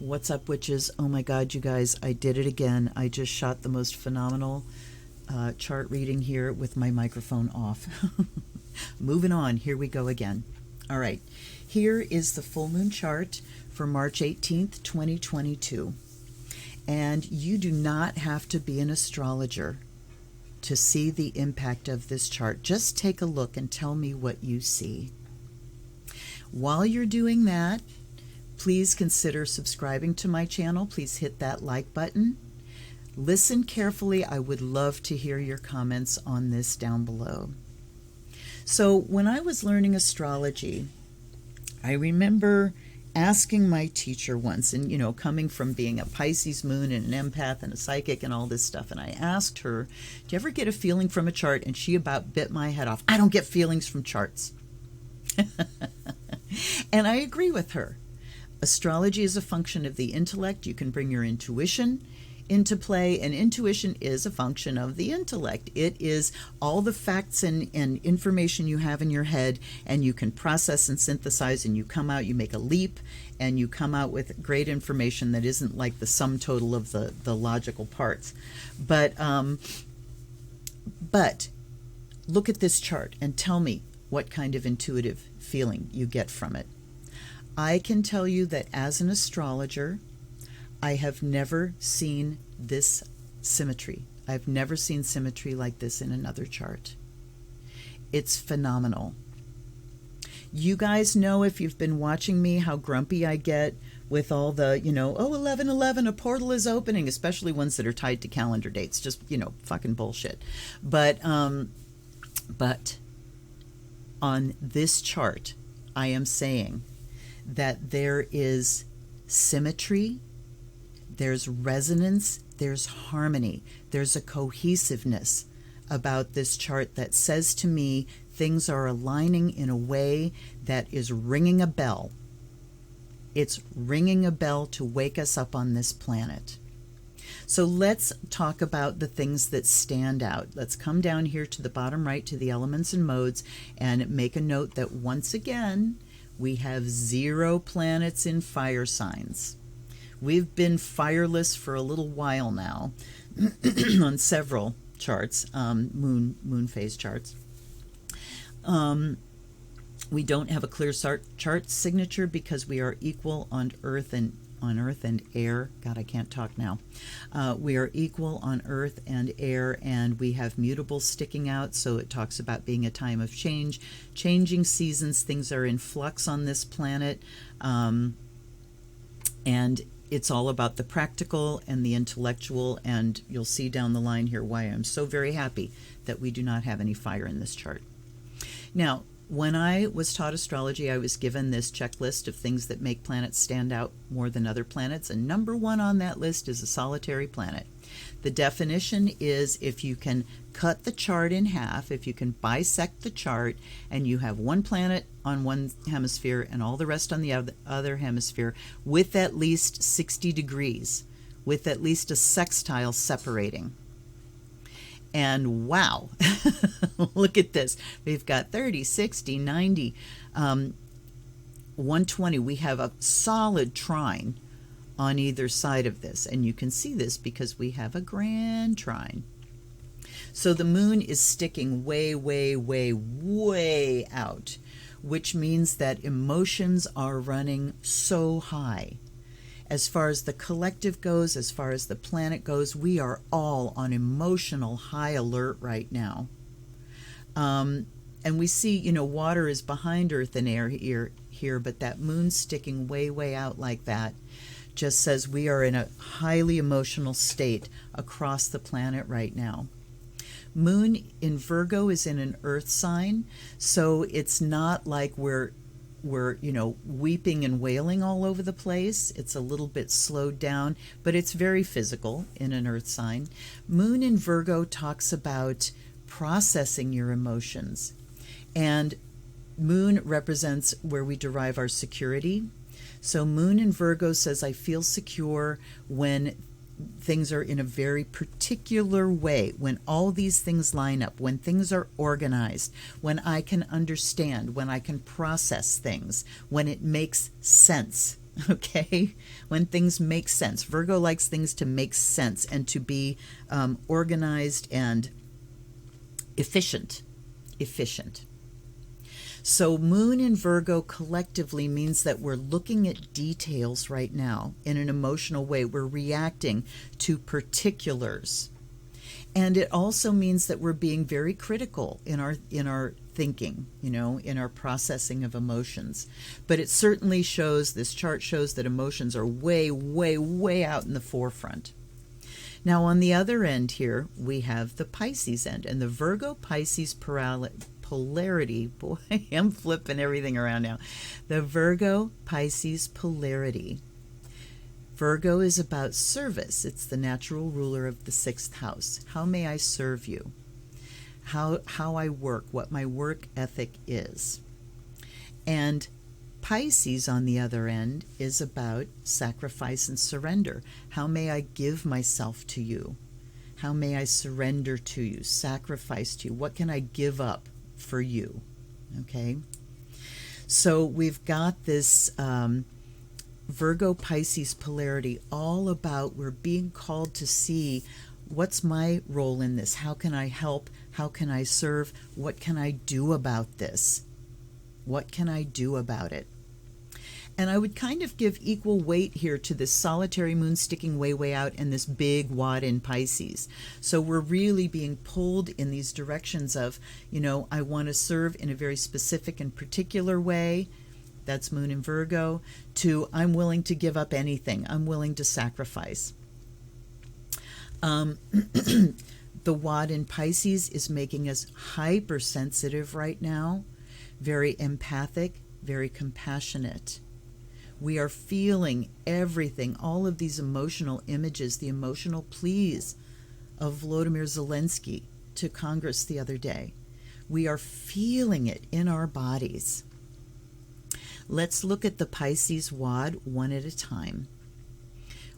What's up, witches? Oh my God, you guys, I did it again. I just shot the most phenomenal chart reading here with my microphone off. Moving on, here we go again. All right, here is the full moon chart for March 18th, 2022. And you do not have to be an astrologer to see the impact of this chart. Just take a look and tell me what you see. While you're doing that, please consider subscribing to my channel. Please hit that like button. Listen carefully. I would love to hear your comments on this down below. So when I was learning astrology, I remember asking my teacher once, and coming from being a Pisces moon and an empath and a psychic and all this stuff, and I asked her, do you ever get a feeling from a chart? And she about bit my head off. I don't get feelings from charts. And I agree with her. Astrology is a function of the intellect. You can bring your intuition into play, and intuition is a function of the intellect. It is all the facts and information you have in your head, and you can process and synthesize, and you come out, you make a leap, and you come out with great information that isn't like the sum total of the logical parts. But look at this chart and tell me what kind of intuitive feeling you get from it. I can tell you that as an astrologer, I have never seen this symmetry. I've never seen symmetry like this in another chart. It's phenomenal. You guys know, if you've been watching me, how grumpy I get with all the, 11/11, a portal is opening, especially ones that are tied to calendar dates. Just, fucking bullshit. But on this chart, I am saying that there is symmetry, there's resonance, there's harmony, there's a cohesiveness about this chart that says to me things are aligning in a way that is ringing a bell. It's ringing a bell to wake us up on this planet. So let's talk about the things that stand out. Let's come down here to the bottom right to the elements and modes and make a note that once again, we have 0 planets in fire signs. We've been fireless for a little while now on several charts, moon phase charts. We don't have a clear chart signature because we are equal on Earth and air. God, I can't talk now. We are equal on Earth and air, and we have mutables sticking out, so it talks about being a time of change, changing seasons. Things are in flux on this planet, and it's all about the practical and the intellectual, and you'll see down the line here why I'm so very happy that we do not have any fire in this chart. Now, when I was taught astrology, I was given this checklist of things that make planets stand out more than other planets, and number 1 on that list is a solitary planet. The definition is if you can cut the chart in half, if you can bisect the chart, and you have one planet on one hemisphere and all the rest on the other hemisphere with at least 60 degrees, with at least a sextile separating. And wow, look at this. We've got 30, 60, 90, 120. We have a solid trine on either side of this. And you can see this because we have a grand trine. So the moon is sticking way, way, way, way out, which means that emotions are running so high. As far as the collective goes, as far as the planet goes, we are all on emotional high alert right now. And we see, water is behind Earth and air here, but that moon sticking way, way out like that just says we are in a highly emotional state across the planet right now. Moon in Virgo is in an Earth sign, so it's not like we're weeping and wailing all over the place. It's a little bit slowed down, but it's very physical in an Earth sign. Moon in Virgo talks about processing your emotions, and Moon represents where we derive our security. So Moon in Virgo says, I feel secure when things are in a very particular way, when all these things line up, when things are organized, when I can understand, when I can process things, when it makes sense. okay? When things make sense. Virgo likes things to make sense and to be organized and efficient. So Moon in Virgo collectively means that we're looking at details right now in an emotional way. We're reacting to particulars. And it also means that we're being very critical in our thinking, in our processing of emotions. But it certainly shows, this chart shows that emotions are way, way, way out in the forefront. Now on the other end here, we have the Pisces end, and the Virgo-Pisces polarity, boy, I'm flipping everything around now. The Virgo-Pisces polarity. Virgo is about service. It's the natural ruler of the 6th house. How may I serve you? How I work, what my work ethic is. And Pisces, on the other end, is about sacrifice and surrender. How may I give myself to you? How may I surrender to you, sacrifice to you? What can I give up for you? Okay? So we've got this Virgo-Pisces polarity all about we're being called to see what's my role in this? How can I help? How can I serve? What can I do about this? What can I do about it? And I would kind of give equal weight here to this solitary moon sticking way, way out and this big wad in Pisces. So we're really being pulled in these directions of, I want to serve in a very specific and particular way. That's Moon in Virgo, to I'm willing to give up anything. I'm willing to sacrifice. The wad in Pisces is making us hypersensitive right now, very empathic, very compassionate. We are feeling everything, all of these emotional images, the emotional pleas of Volodymyr Zelensky to Congress the other day. We are feeling it in our bodies. Let's look at the Pisces wad one at a time.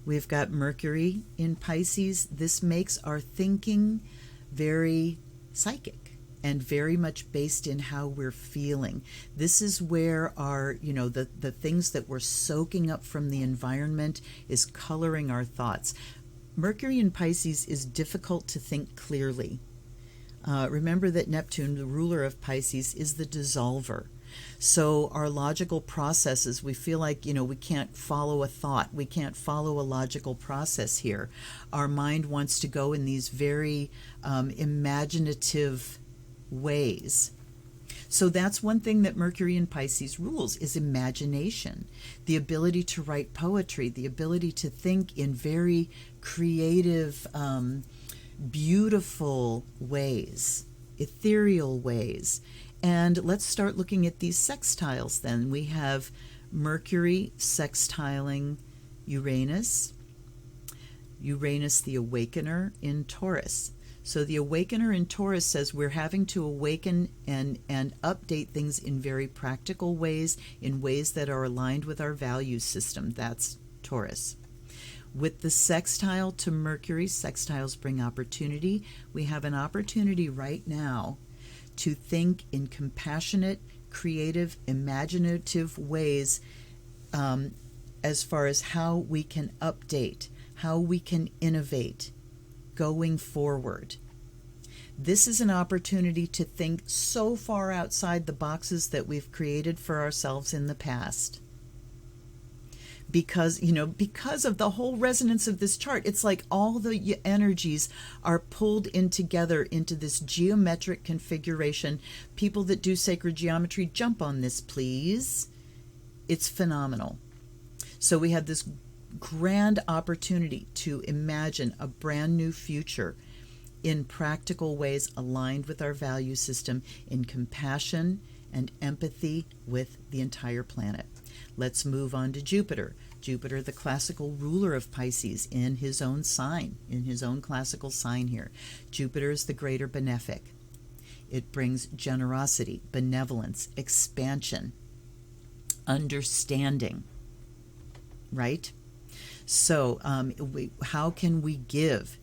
We've got Mercury in Pisces. This makes our thinking very psychic and very much based in how we're feeling. This is where our, the things that we're soaking up from the environment is coloring our thoughts. Mercury in Pisces is difficult to think clearly. Remember that Neptune, the ruler of Pisces, is the dissolver. So our logical processes, we feel like, we can't follow a thought. We can't follow a logical process here. Our mind wants to go in these very imaginative ways. So that's one thing that Mercury in Pisces rules, is imagination, the ability to write poetry, the ability to think in very creative, beautiful ways, ethereal ways. And let's start looking at these sextiles then. We have Mercury sextiling Uranus, Uranus the awakener in Taurus. So the awakener in Taurus says we're having to awaken and update things in very practical ways, in ways that are aligned with our value system. That's Taurus. With the sextile to Mercury, sextiles bring opportunity. We have an opportunity right now to think in compassionate, creative, imaginative ways as far as how we can update, how we can innovate going forward. This is an opportunity to think so far outside the boxes that we've created for ourselves in the past. Because of the whole resonance of this chart, it's like all the energies are pulled in together into this geometric configuration. People that do sacred geometry, jump on this, please. It's phenomenal. So we have this grand opportunity to imagine a brand new future in practical ways aligned with our value system, in compassion and empathy with the entire planet. Let's move on to Jupiter. Jupiter, the classical ruler of Pisces, in his own sign, in his own classical sign here. Jupiter is the greater benefic. It brings generosity, benevolence, expansion, understanding, right? So how can we give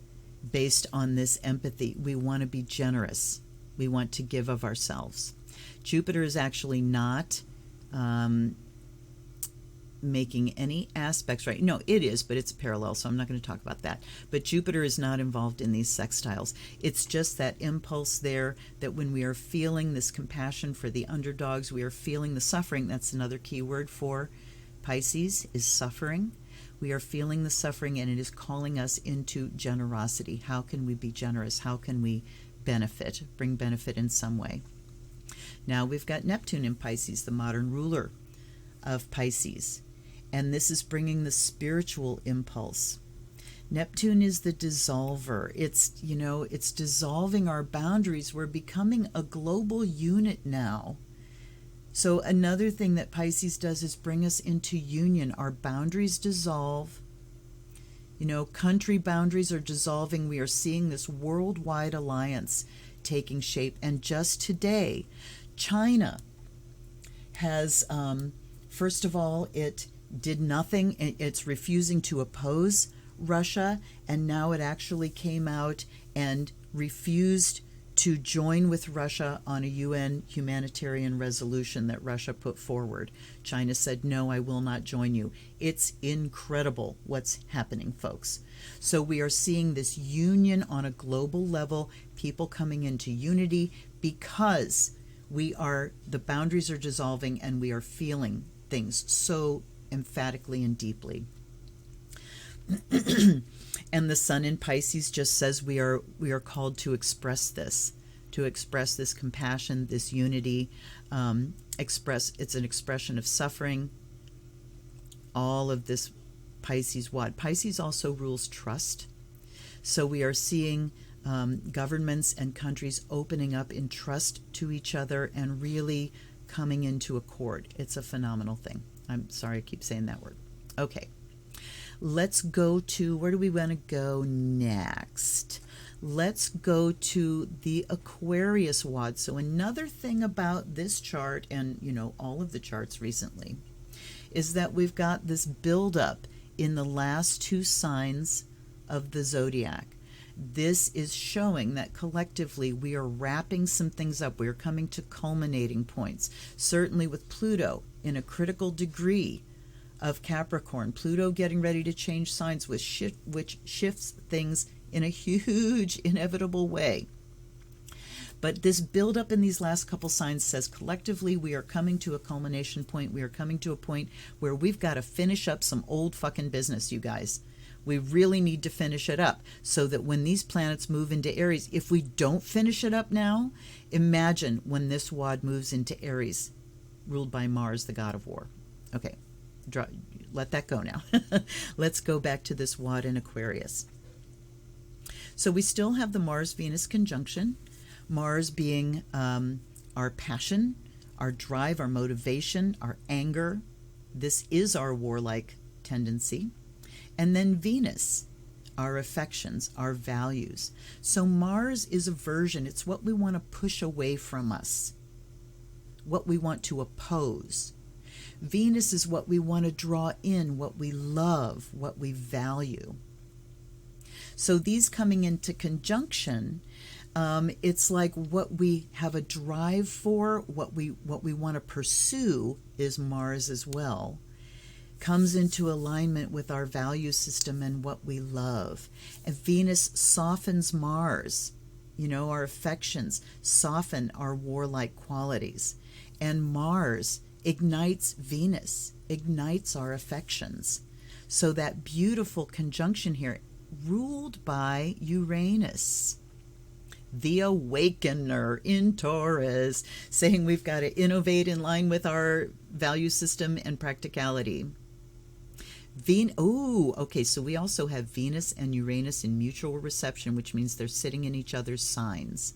based on this empathy? We want to be generous. We want to give of ourselves. Jupiter is actually not making any aspects right. No, it is, but it's parallel, so I'm not going to talk about that. But Jupiter is not involved in these sextiles. It's just that impulse there that when we are feeling this compassion for the underdogs, we are feeling the suffering. That's another key word for Pisces, is suffering. We are feeling the suffering, and it is calling us into generosity. How can we be generous? How can we benefit, bring benefit in some way? Now we've got Neptune in Pisces, the modern ruler of Pisces. And this is bringing the spiritual impulse. Neptune is the dissolver. It's, it's dissolving our boundaries. We're becoming a global unit now. So another thing that Pisces does is bring us into union. Our boundaries dissolve. Country boundaries are dissolving. We are seeing this worldwide alliance taking shape. And just today, China has, first of all, it did nothing. It's refusing to oppose Russia, and now it actually came out and refused to join with Russia on a UN humanitarian resolution that Russia put forward. China said, no, I will not join you. It's incredible what's happening, folks. So we are seeing this union on a global level, people coming into unity because the boundaries are dissolving and we are feeling things so emphatically and deeply. And the sun in Pisces just says we are called to express this compassion, this unity. It's an expression of suffering. All of this Pisces what? Pisces also rules trust. So we are seeing governments and countries opening up in trust to each other and really coming into accord. It's a phenomenal thing. I'm sorry I keep saying that word. Okay. Let's go to, where do we want to go next? Let's go to the Aquarius wad. So another thing about this chart, and all of the charts recently, is that we've got this buildup in the last two signs of the zodiac. This is showing that collectively we are wrapping some things up. We are coming to culminating points. Certainly with Pluto in a critical degree of Capricorn. Pluto getting ready to change signs, which shifts things in a huge, inevitable way. But this buildup in these last couple signs says collectively we are coming to a culmination point. We are coming to a point where we've got to finish up some old fucking business, you guys. We really need to finish it up so that when these planets move into Aries, if we don't finish it up now, imagine when this wad moves into Aries, ruled by Mars, the god of war. Okay, let that go now. Let's go back to this wad in Aquarius. So we still have the Mars-Venus conjunction, Mars being our passion, our drive, our motivation, our anger. This is our warlike tendency. And then Venus, our affections, our values. So Mars is aversion. It's what we want to push away from us, what we want to oppose. Venus is what we want to draw in, what we love, what we value. So these coming into conjunction, it's like what we have a drive for, what we want to pursue is Mars as well. Comes into alignment with our value system and what we love. And Venus softens Mars. Our affections soften our warlike qualities. And Mars ignites Venus, ignites our affections. So that beautiful conjunction here, ruled by Uranus, the awakener in Taurus, saying we've got to innovate in line with our value system and practicality. Okay, so we also have Venus and Uranus in mutual reception, which means they're sitting in each other's signs.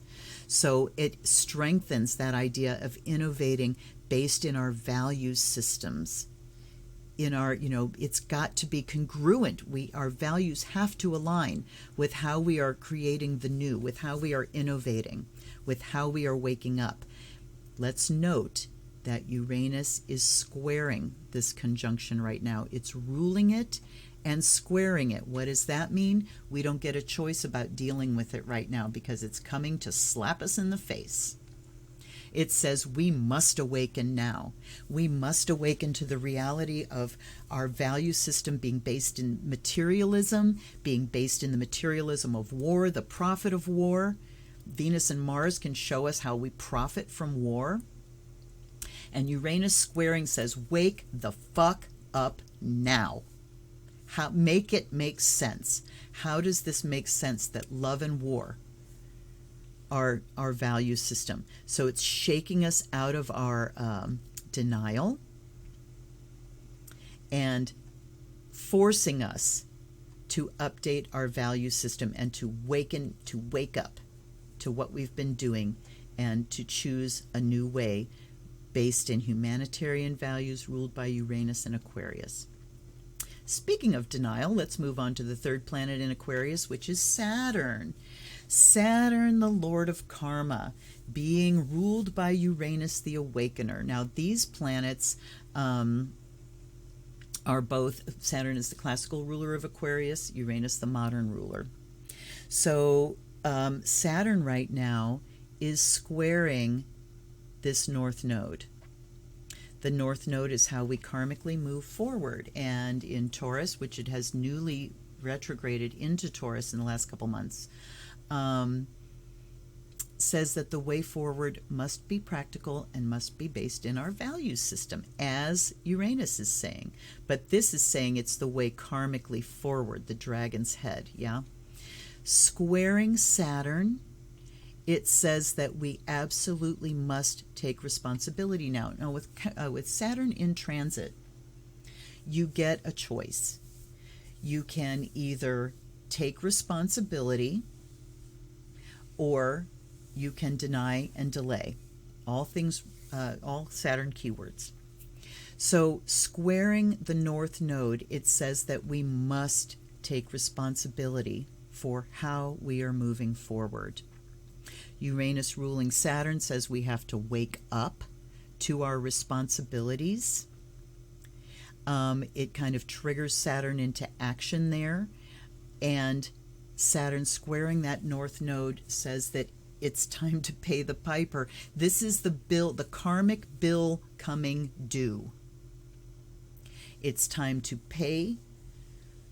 So it strengthens that idea of innovating based in our value systems. In our, it's got to be congruent. Our values have to align with how we are creating the new, with how we are innovating, with how we are waking up. Let's note that Uranus is squaring this conjunction right now. It's ruling it and squaring it. What does that mean? We don't get a choice about dealing with it right now because it's coming to slap us in the face. It says we must awaken now. We must awaken to the reality of our value system being based in materialism, being based in the materialism of war, the profit of war. Venus and Mars can show us how we profit from war. And Uranus squaring says, wake the fuck up now. Make it make sense. How does this make sense that love and war are our value system? So it's shaking us out of our denial and forcing us to update our value system and to wake up to what we've been doing and to choose a new way based in humanitarian values ruled by Uranus and Aquarius. Speaking of denial, let's move on to the third planet in Aquarius, which is Saturn. Saturn, the Lord of Karma, being ruled by Uranus, the Awakener. Now, these planets are both, Saturn is the classical ruler of Aquarius, Uranus the modern ruler. So Saturn right now is squaring this North Node. The North Node is how we karmically move forward. And in Taurus, which it has newly retrograded into Taurus in the last couple months, says that the way forward must be practical and must be based in our value system, as Uranus is saying. But this is saying it's the way karmically forward, the dragon's head, yeah? Squaring Saturn, it says that we absolutely must take responsibility now. Now, with Saturn in transit, you get a choice. You can either take responsibility or you can deny and delay. All Saturn keywords. So squaring the North Node, it says that we must take responsibility for how we are moving forward. Uranus ruling Saturn says we have to wake up to our responsibilities. It kind of triggers Saturn into action there. And Saturn squaring that North Node says that it's time to pay the piper. This is the bill, the karmic bill coming due. It's time to pay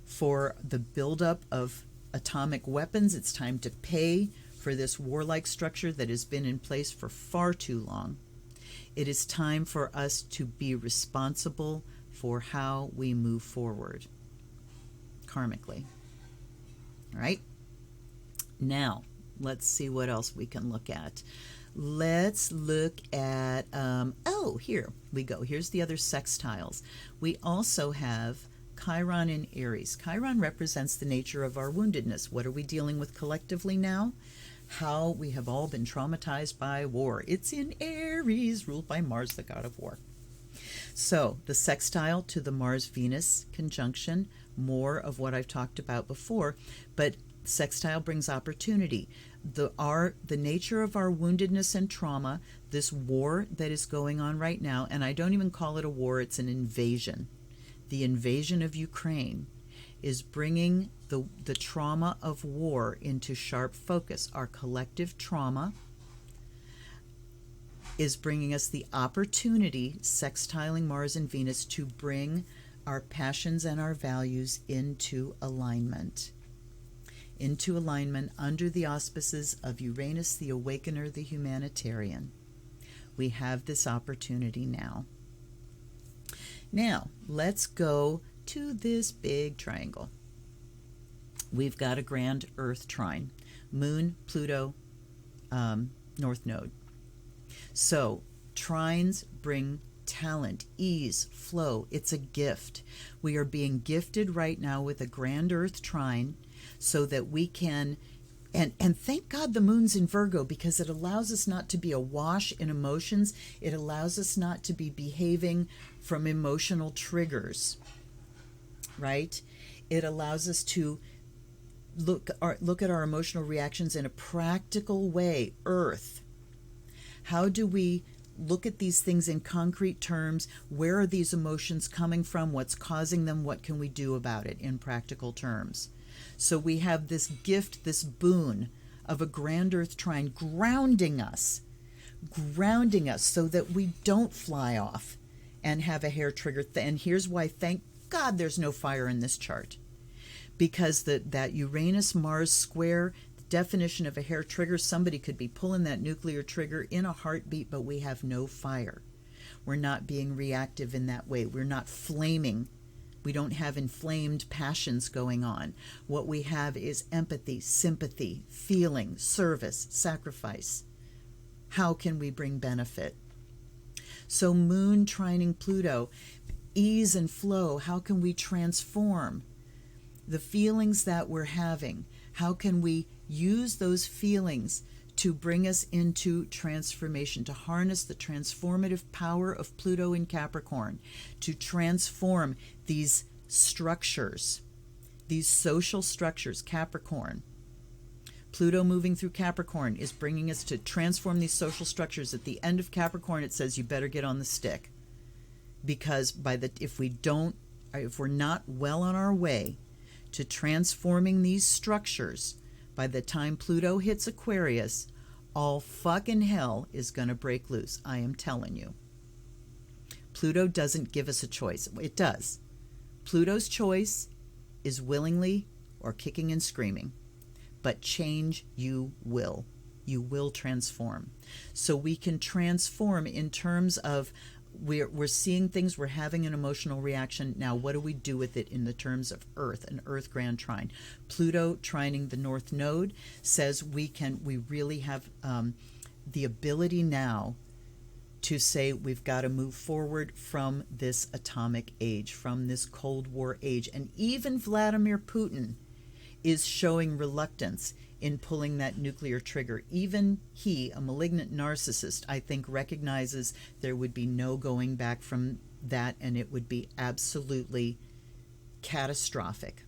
for the buildup of atomic weapons. It's time to pay for this warlike structure that has been in place for far too long. It is time for us to be responsible for how we move forward karmically. All right? Now, let's see what else we can look at. Let's look at, here we go. Here's the other sextiles. We also have Chiron in Aries. Chiron represents the nature of our woundedness. What are we dealing with collectively now? How we have all been traumatized by war. It's in Aries, ruled by Mars, the god of war. So the sextile to the Mars-Venus conjunction, more of what I've talked about before, but sextile brings opportunity. The nature of our woundedness and trauma, this war that is going on right now, and I don't even call it a war, it's an invasion. The invasion of Ukraine is bringing the trauma of war into sharp focus. Our collective trauma is bringing us the opportunity, sextiling Mars and Venus, to bring our passions and our values into alignment. Into alignment under the auspices of Uranus, the Awakener, the Humanitarian. We have this opportunity now. Now, let's go to this big triangle. We've got a grand Earth trine. Moon, Pluto, North Node. So, trines bring talent, ease, flow. It's a gift. We are being gifted right now with a grand Earth trine so that we can, and thank God the moon's in Virgo, because it allows us not to be awash in emotions. It allows us not to be behaving from emotional triggers, right? It allows us to look at our emotional reactions in a practical way. Earth. How do we look at these things in concrete terms? Where are these emotions coming from? What's causing them? What can we do about it in practical terms? So we have this gift, this boon of a grand Earth trine grounding us grounding us so that we don't fly off and have a hair trigger. And here's why, thank God there's no fire in this chart. Because that Uranus-Mars square, the definition of a hair trigger, somebody could be pulling that nuclear trigger in a heartbeat, but we have no fire. We're not being reactive in that way. We're not flaming. We don't have inflamed passions going on. What we have is empathy, sympathy, feeling, service, sacrifice. How can we bring benefit? So Moon trining Pluto, ease and flow. How can we transform the feelings that we're having? How can we use those feelings to bring us into transformation, to harness the transformative power of Pluto in Capricorn, to transform these structures, these social structures? Capricorn, Pluto moving through Capricorn is bringing us to transform these social structures. At the end of Capricorn, it says you better get on the stick, because if we're not well on our way to transforming these structures, by the time Pluto hits Aquarius, all fucking hell is going to break loose. I am telling you. Pluto doesn't give us a choice. It does. Pluto's choice is willingly or kicking and screaming. But change you will. You will transform. So we can transform in terms of we're seeing things, we're having an emotional reaction. Now, what do we do with it in the terms of Earth, an Earth grand trine? Pluto trining the North Node says we really have the ability now to say we've got to move forward from this atomic age, from this Cold War age. And even Vladimir Putin is showing reluctance in pulling that nuclear trigger. Even he, a malignant narcissist, I think recognizes there would be no going back from that, and it would be absolutely catastrophic.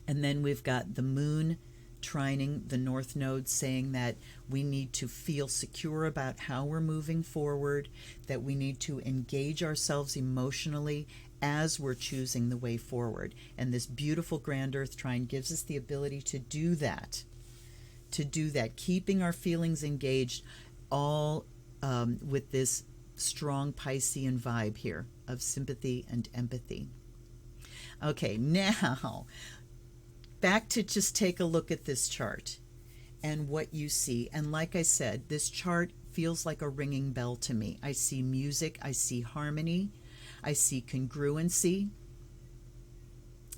And then we've got the Moon trining the North Node, saying that we need to feel secure about how we're moving forward, that we need to engage ourselves emotionally as we're choosing the way forward. And this beautiful grand Earth trine gives us the ability to do that, keeping our feelings engaged, all with this strong Piscean vibe here of sympathy and empathy. Okay, now back to just take a look at this chart and what you see. And like I said, this chart feels like a ringing bell to me. I see music, I see harmony, I see congruency,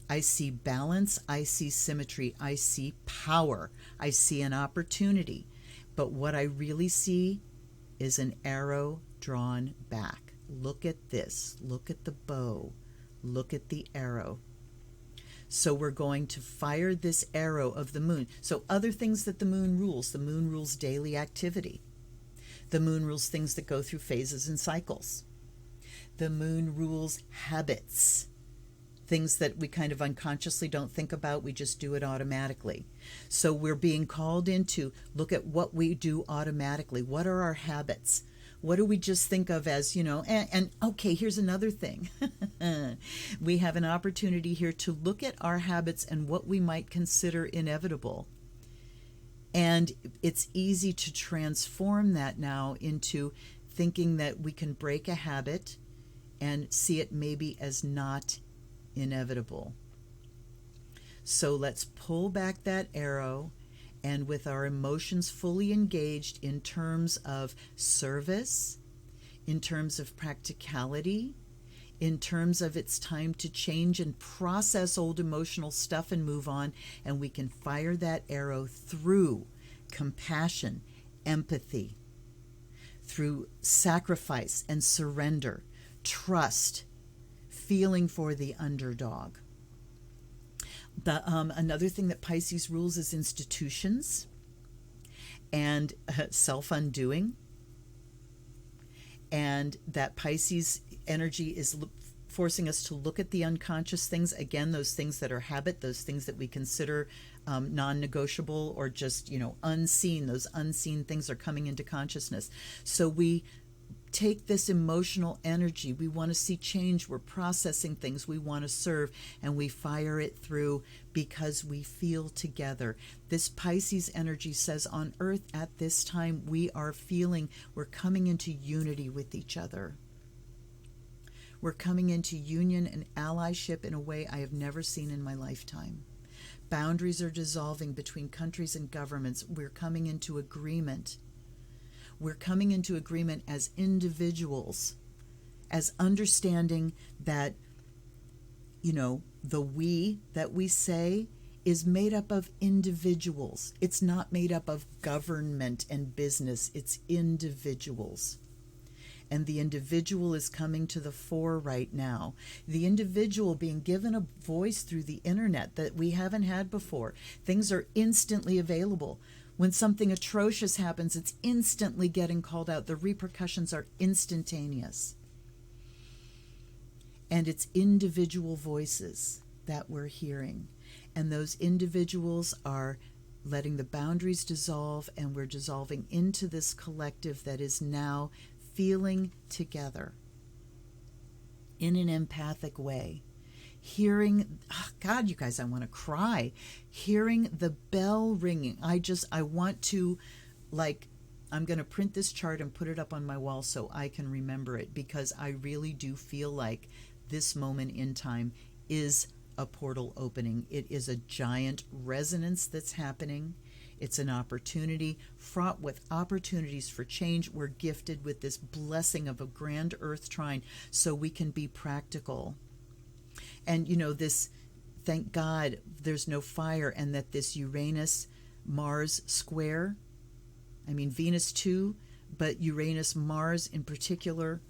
I see balance, I see symmetry, I see power, I see an opportunity. But what I really see is an arrow drawn back. Look at this. Look at the bow. Look at the arrow. So we're going to fire this arrow of the moon. So other things that the moon rules daily activity. The moon rules things that go through phases and cycles. The moon rules habits, things that we kind of unconsciously don't think about, we just do it automatically. So we're being called in to look at what we do automatically. What are our habits? What do we just think of as, and okay, here's another thing. We have an opportunity here to look at our habits and what we might consider inevitable. And it's easy to transform that now into thinking that we can break a habit and see it maybe as not inevitable. So let's pull back that arrow, and with our emotions fully engaged in terms of service, in terms of practicality, in terms of it's time to change and process old emotional stuff and move on, and we can fire that arrow through compassion, empathy, through sacrifice and surrender, trust, feeling for the underdog. Another thing that Pisces rules is institutions and self-undoing. And that Pisces energy is forcing us to look at the unconscious things. Again, those things that are habit, those things that we consider non-negotiable or just, unseen. Those unseen things are coming into consciousness. So we take this emotional energy. We want to see change. We're processing things. We want to serve, and we fire it through because we feel together. This Pisces energy says on Earth at this time, we are feeling, we're coming into unity with each other. We're coming into union and allyship in a way I have never seen in my lifetime. Boundaries are dissolving between countries and governments. We're coming into agreement. We're coming into agreement as individuals, as understanding that, you know, the we that we say is made up of individuals. It's not made up of government and business. It's individuals. And the individual is coming to the fore right now. The individual being given a voice through the internet that we haven't had before. Things are instantly available. When something atrocious happens, it's instantly getting called out. The repercussions are instantaneous. And it's individual voices that we're hearing. And those individuals are letting the boundaries dissolve, and we're dissolving into this collective that is now feeling together in an empathic way. Hearing, oh God, you guys, I want to cry. Hearing the bell ringing. I want to, I'm going to print this chart and put it up on my wall so I can remember it, because I really do feel like this moment in time is a portal opening. It is a giant resonance that's happening. It's an opportunity, fraught with opportunities for change. We're gifted with this blessing of a grand earth trine so we can be practical. And, you know, this, thank God there's no fire, and that this Uranus-Mars square, I mean, Venus too, but Uranus-Mars in particular,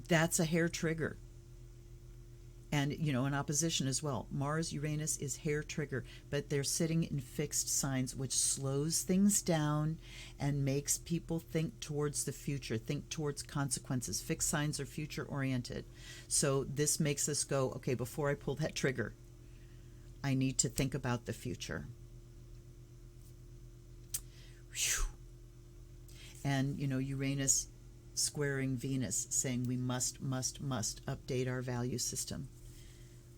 that's a hair trigger. And, you know, in opposition as well. Mars, Uranus is hair trigger, but they're sitting in fixed signs, which slows things down and makes people think towards the future, think towards consequences. Fixed signs are future oriented. So this makes us go, okay, before I pull that trigger, I need to think about the future. Whew. And, you know, Uranus squaring Venus, saying we must update our value system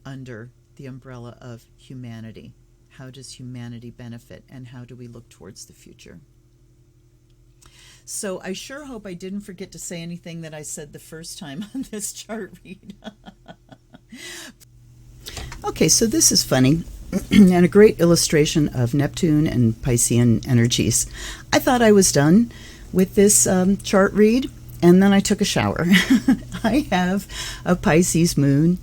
under the umbrella of humanity. How does humanity benefit, and how do we look towards the future? So I sure hope I didn't forget to say anything that I said the first time on this chart read. Okay, so this is funny and a great illustration of Neptune and Piscean energies. I thought I was done with this chart read, and then I took a shower. I have a Pisces moon,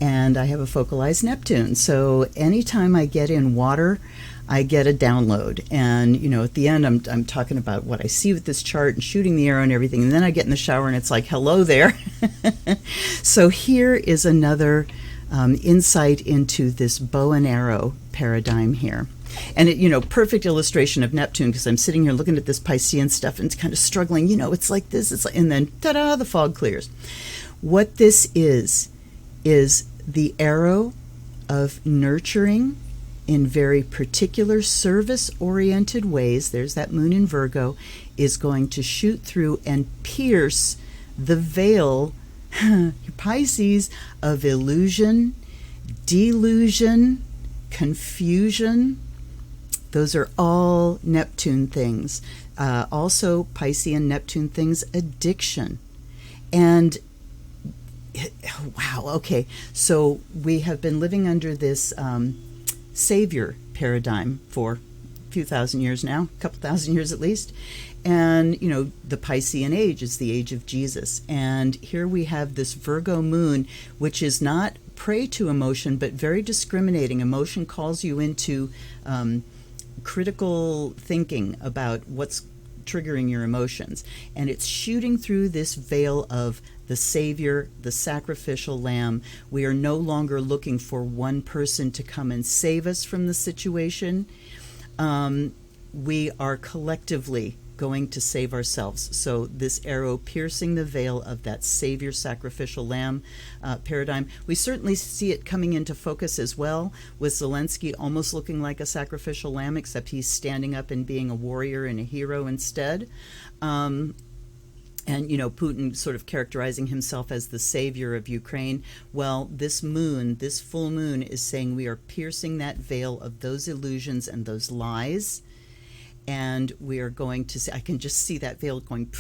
and I have a focalized Neptune. So anytime I get in water, I get a download. And, you know, at the end, I'm talking about what I see with this chart and shooting the arrow and everything. And then I get in the shower, and it's like, hello there. So here is another insight into this bow and arrow paradigm here. And it, you know, perfect illustration of Neptune, because I'm sitting here looking at this Piscean stuff and it's kind of struggling, you know, it's like this, it's like, and then ta-da, the fog clears. What this is the arrow of nurturing in very particular service-oriented ways. There's that moon in Virgo, is going to shoot through and pierce the veil, Pisces, of illusion, delusion, confusion. Those are all Neptune things. Also Piscean Neptune things, addiction. And wow, okay, so we have been living under this savior paradigm for a few thousand years now, a couple thousand years at least. And, you know, the Piscean age is the age of Jesus. And here we have this Virgo moon, which is not prey to emotion, but very discriminating. Emotion calls you into critical thinking about what's triggering your emotions. And it's shooting through this veil of the Savior, the sacrificial lamb. We are no longer looking for one person to come and save us from the situation. We are collectively going to save ourselves. So this arrow piercing the veil of that savior sacrificial lamb paradigm. We certainly see it coming into focus as well, with Zelensky almost looking like a sacrificial lamb, except he's standing up and being a warrior and a hero instead. And, you know, Putin sort of characterizing himself as the savior of Ukraine. Well, this moon, this full moon, is saying we are piercing that veil of those illusions and those lies. And we are going to see, I can just see that veil going,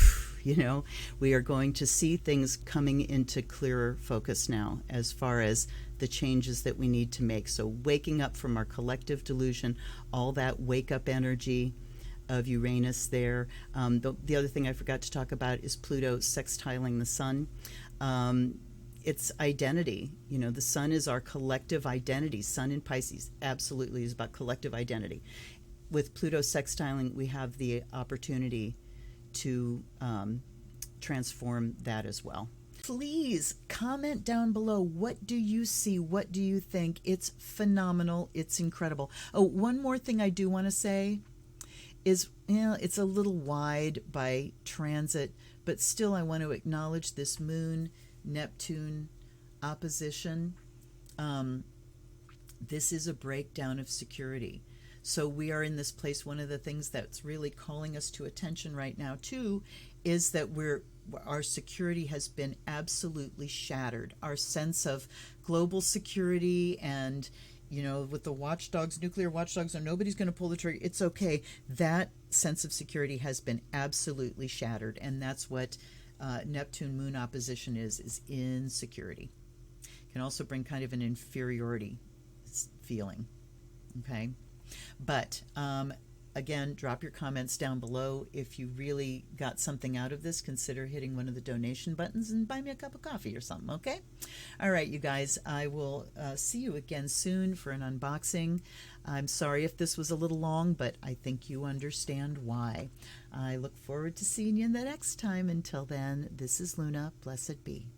you know, we are going to see things coming into clearer focus now as far as the changes that we need to make. So waking up from our collective delusion, all that wake up energy of Uranus there. The other thing I forgot to talk about is Pluto sextiling the Sun. It's identity. You know, the Sun is our collective identity. Sun in Pisces absolutely is about collective identity. With Pluto sextiling, we have the opportunity to transform that as well. Please comment down below. What do you see? What do you think? It's phenomenal. It's incredible. Oh, one more thing I do want to say is, you know, it's a little wide by transit, but still I want to acknowledge this Moon Neptune opposition. This is a breakdown of security. So we are in this place. One of the things that's really calling us to attention right now too is that our security has been absolutely shattered. Our sense of global security and, you know, with the watchdogs, nuclear watchdogs, and nobody's going to pull the trigger, it's okay. That sense of security has been absolutely shattered, and that's what Neptune Moon opposition is insecurity. It can also bring kind of an inferiority feeling, okay? But again, drop your comments down below. If you really got something out of this, consider hitting one of the donation buttons and buy me a cup of coffee or something, okay? All right, you guys, I will see you again soon for an unboxing. I'm sorry if this was a little long, but I think you understand why. I look forward to seeing you the next time. Until then, this is Luna. Blessed be.